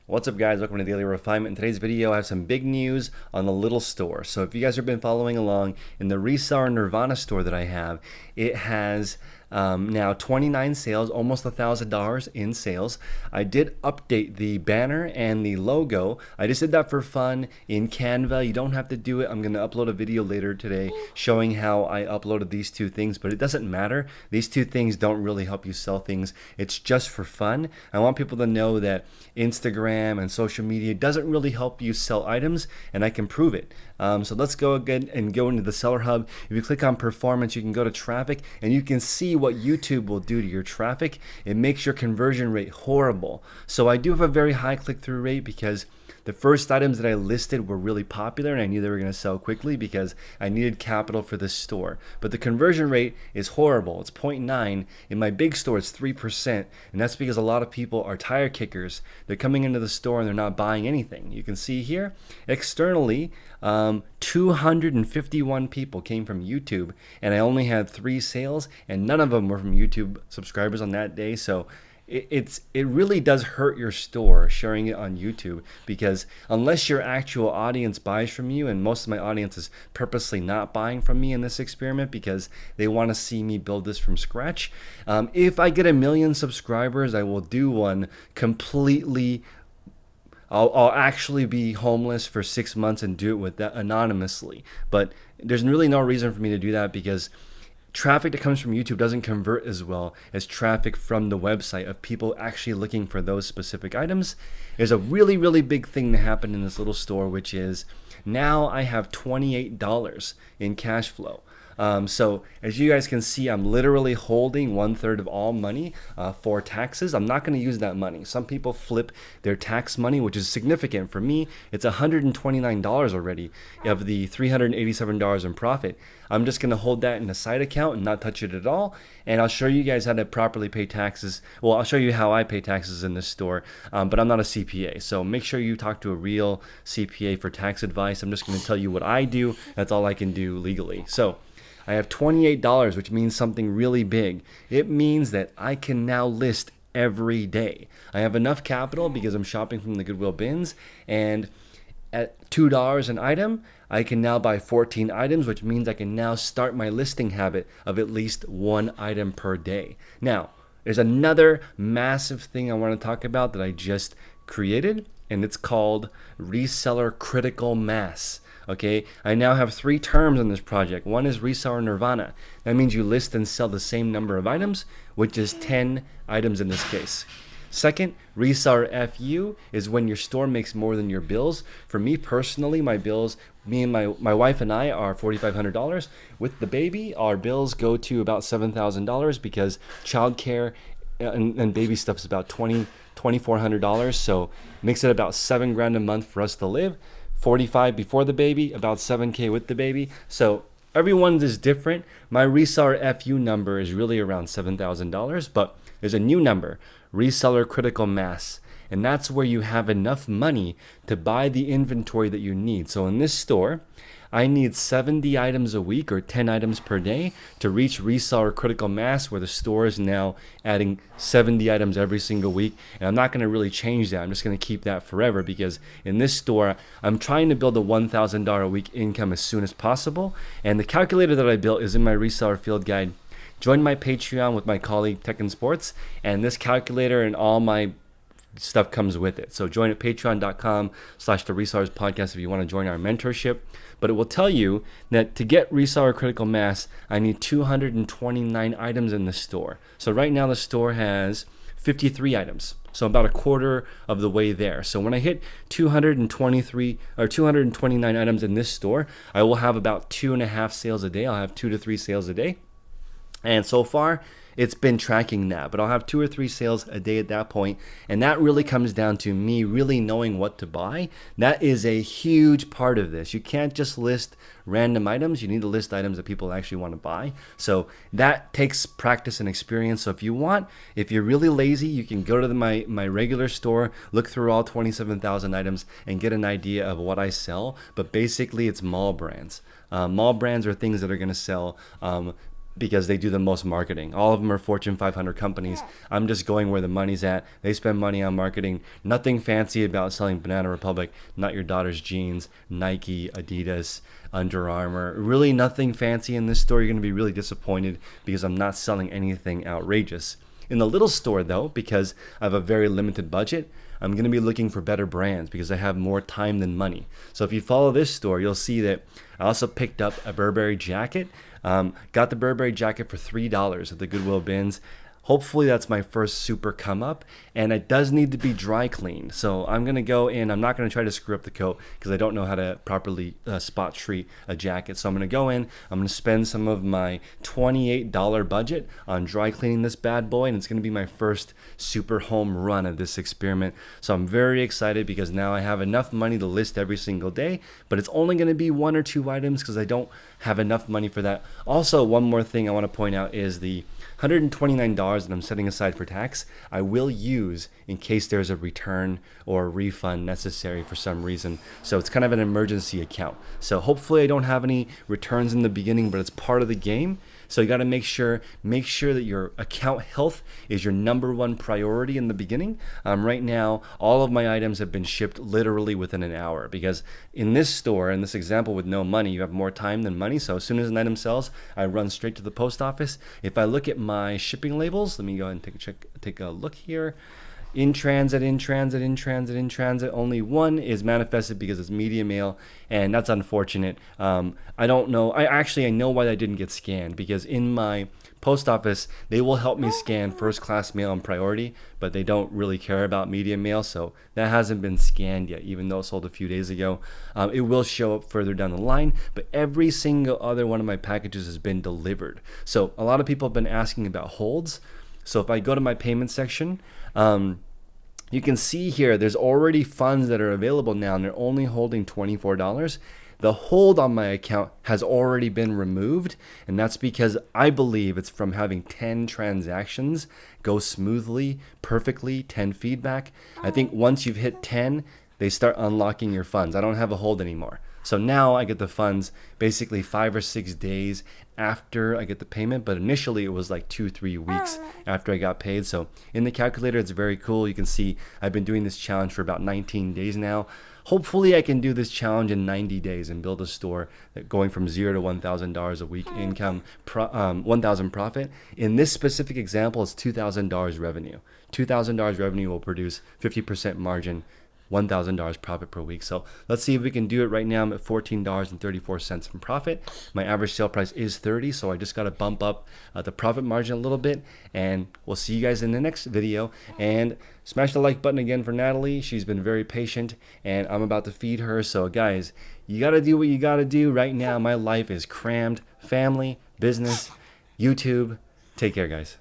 What's up, guys? Welcome to Daily Refinement. In today's video, I have some big news on the little store. So if you guys have been following along, in the Reseller Nirvana store that I have, it has now 29 sales, almost $1,000 in sales. I did update the banner and the logo. I just did that for fun in Canva. You don't have to do it. I'm going to upload a video later today showing how I uploaded these two things, but it doesn't matter. These two things don't really help you sell things. It's just for fun. I want people to know that Instagram and social media doesn't really help you sell items, and I can prove it. So let's go again and go into the Seller Hub. If you click on performance, you can go to traffic and you can see what YouTube will do to your traffic. It makes your conversion rate horrible. So I do have a very high click-through rate because the first items that I listed were really popular and I knew they were going to sell quickly because I needed capital for this store. But the conversion rate is horrible. It's 0.9. In my big store, it's 3%. And that's because a lot of people are tire kickers. They're coming into the store and they're not buying anything. You can see here, externally, 251 people came from YouTube and I only had 3 sales and none of them were from YouTube subscribers on that day. So it really does hurt your store sharing it on YouTube, because unless your actual audience buys from you, and most of my audience is purposely not buying from me in this experiment because they want to see me build this from scratch. If I get 1 million subscribers, I will do one completely. I'll actually be homeless for 6 months and do it with that anonymously. But there's really no reason for me to do that because traffic that comes from YouTube doesn't convert as well as traffic from the website of people actually looking for those specific items. There's a really, really big thing to happen in this little store, which is now I have $28 in cash flow. So as you guys can see, I'm literally holding 1/3 of all money for taxes. I'm not going to use that money. Some people flip their tax money, which is significant. For me, it's $129 already of the $387 in profit. I'm just going to hold that in a side account and not touch it at all. And I'll show you guys how to properly pay taxes. Well, I'll show you how I pay taxes in this store, but I'm not a CPA. So make sure you talk to a real CPA for tax advice. I'm just going to tell you what I do. That's all I can do legally. So I have $28, which means something really big. It means that I can now list every day. I have enough capital because I'm shopping from the Goodwill bins, and at $2 an item, I can now buy 14 items, which means I can now start my listing habit of at least 1 item per day. Now, there's another massive thing I want to talk about that I just created, and it's called Reseller Critical Mass. Okay, I now have 3 terms on this project. One is Reseller Nirvana. That means you list and sell the same number of items, which is 10 items in this case. Second, Reseller FU is when your store makes more than your bills. For me personally, my bills, me and my wife and I are $4,500. With the baby, our bills go to about $7,000 because childcare and baby stuff is about $2,400. So makes it about $7 grand a month for us to live. 45 before the baby, about 7K with the baby. So everyone's is different. My Reseller FU number is really around $7,000, but there's a new number, Reseller Critical Mass. And that's where you have enough money to buy the inventory that you need. So in this store, I need 70 items a week or 10 items per day to reach Reseller Critical Mass, where the store is now adding 70 items every single week. And I'm not going to really change that. I'm just going to keep that forever because in this store, I'm trying to build a $1,000 a week income as soon as possible. And the calculator that I built is in my Reseller Field Guide. Join my Patreon with my colleague Tech and Sports, and this calculator and all my stuff comes with it. So join at patreon.com/the Resellers Podcast if you want to join our mentorship. But it will tell you that to get Reseller Critical Mass, I need 229 items in the store. So right now the store has 53 items. So about a quarter of the way there. So when I hit 223 or 229 items in this store, I will have about 2.5 sales a day. I'll have 2 to 3 sales a day. And so far, it's been tracking that, but I'll have 2 or 3 sales a day at that point. And that really comes down to me really knowing what to buy. That is a huge part of this. You can't just list random items. You need to list items that people actually want to buy. So that takes practice and experience. So if you're really lazy, you can go to my regular store, look through all 27,000 items and get an idea of what I sell. But basically it's mall brands. Mall brands are things that are going to sell because they do the most marketing. All of them are Fortune 500 companies. I'm just going where the money's at. They spend money on marketing. Nothing fancy about selling Banana Republic, not your daughter's jeans, Nike, Adidas, Under Armour. Really nothing fancy in this store. You're going to be really disappointed because I'm not selling anything outrageous. In the little store though, because I have a very limited budget, I'm going to be looking for better brands because I have more time than money. So if you follow this store, you'll see that I also picked up a Burberry jacket. Got the Burberry jacket for $3 at the Goodwill bins. Hopefully that's my first super come up, and it does need to be dry cleaned. So I'm gonna go in, I'm not gonna try to screw up the coat because I don't know how to properly spot treat a jacket. So I'm gonna go in, I'm gonna spend some of my $28 budget on dry cleaning this bad boy, and it's gonna be my first super home run of this experiment. So I'm very excited because now I have enough money to list every single day, but it's only gonna be 1 or 2 items because I don't have enough money for that. Also, one more thing I wanna point out is the $129 that I'm setting aside for tax, I will use in case there's a return or a refund necessary for some reason. So it's kind of an emergency account. So hopefully I don't have any returns in the beginning, but it's part of the game. So you got to make sure that your account health is your #1 priority in the beginning. Right now, all of my items have been shipped literally within an hour because in this store, in this example with no money, you have more time than money. So as soon as an item sells, I run straight to the post office. If I look at my shipping labels, let me go ahead and take a look here. In transit, in transit, in transit, in transit. Only one is manifested because it's media mail, and that's unfortunate. I don't know. I know why that didn't get scanned because in my post office, they will help me scan first class mail and priority, but they don't really care about media mail, so that hasn't been scanned yet, even though it sold a few days ago. It will show up further down the line, but every single other one of my packages has been delivered. So a lot of people have been asking about holds. So if I go to my payment section, you can see here there's already funds that are available now and they're only holding $24. The hold on my account has already been removed, and that's because I believe it's from having 10 transactions go smoothly, perfectly, 10 feedback. I think once you've hit 10, they start unlocking your funds. I don't have a hold anymore. So now I get the funds basically 5 or 6 days after I get the payment, but initially it was like 2-3 weeks after I got paid. So in the calculator, it's very cool. You can see I've been doing this challenge for about 19 days now. Hopefully I can do this challenge in 90 days and build a store that going from $0 to $1,000 a week income, 1,000 profit. In this specific example, it's $2,000 revenue. $2,000 revenue will produce 50% margin, $1,000 profit per week. So let's see if we can do it. Right now I'm at $14.34 in profit. My average sale price is 30, so I just got to bump up the profit margin a little bit, and we'll see you guys in the next video. And smash the like button again for Natalie. She's been very patient, and I'm about to feed her. So guys, you got to do what you got to do. Right now my life is crammed. Family, business, YouTube. Take care, guys.